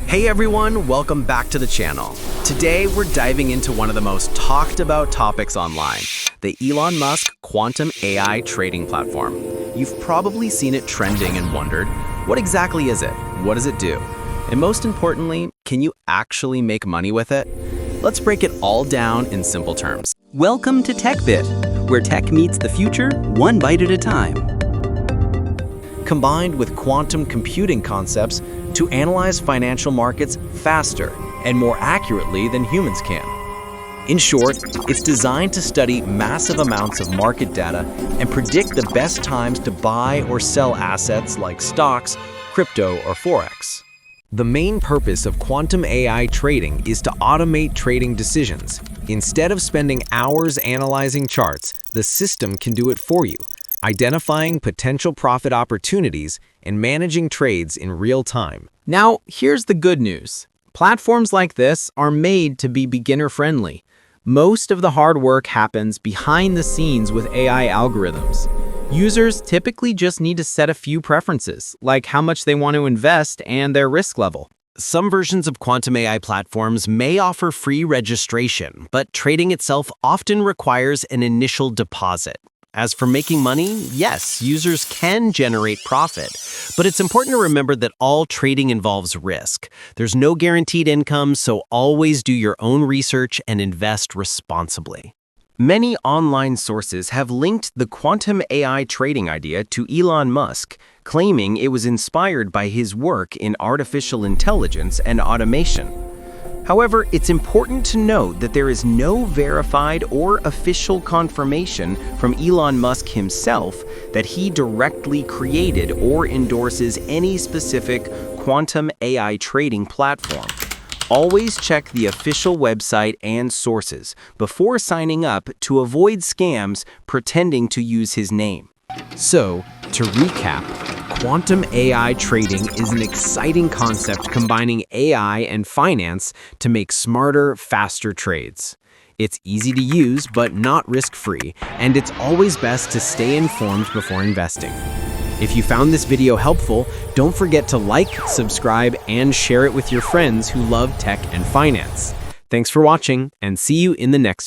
Hey everyone, welcome back to the channel. Today we're diving into one of the most talked about topics online, the Elon Musk Quantum AI trading platform. You've probably seen it trending and wondered, what exactly is it? What does it do? And most importantly, can you actually make money with it? Let's break it all down in simple terms. Welcome to TechBit, where tech meets the future one bite at a time. Combined with quantum computing concepts to analyze financial markets faster and more accurately than humans can. In short, it's designed to study massive amounts of market data and predict the best times to buy or sell assets like stocks, crypto, or Forex. The main purpose of quantum AI trading is to automate trading decisions. Instead of spending hours analyzing charts, the system can do it for you, identifying potential profit opportunities and managing trades in real time. Now, here's the good news. Platforms like this are made to be beginner-friendly. Most of the hard work happens behind the scenes with AI algorithms. Users typically just need to set a few preferences, like how much they want to invest and their risk level. Some versions of quantum AI platforms may offer free registration, but trading itself often requires an initial deposit. As for making money, yes, users can generate profit, but it's important to remember that all trading involves risk. There's no guaranteed income, so always do your own research and invest responsibly. Many online sources have linked the quantum AI trading idea to Elon Musk, claiming it was inspired by his work in artificial intelligence and automation. However, it's important to note that there is no verified or official confirmation from Elon Musk himself that he directly created or endorses any specific quantum AI trading platform. Always check the official website and sources before signing up to avoid scams pretending to use his name. So, to recap, quantum AI trading is an exciting concept combining AI and finance to make smarter, faster trades. It's easy to use, but not risk-free, and it's always best to stay informed before investing. If you found this video helpful, don't forget to like, subscribe, and share it with your friends who love tech and finance. Thanks for watching, and see you in the next video.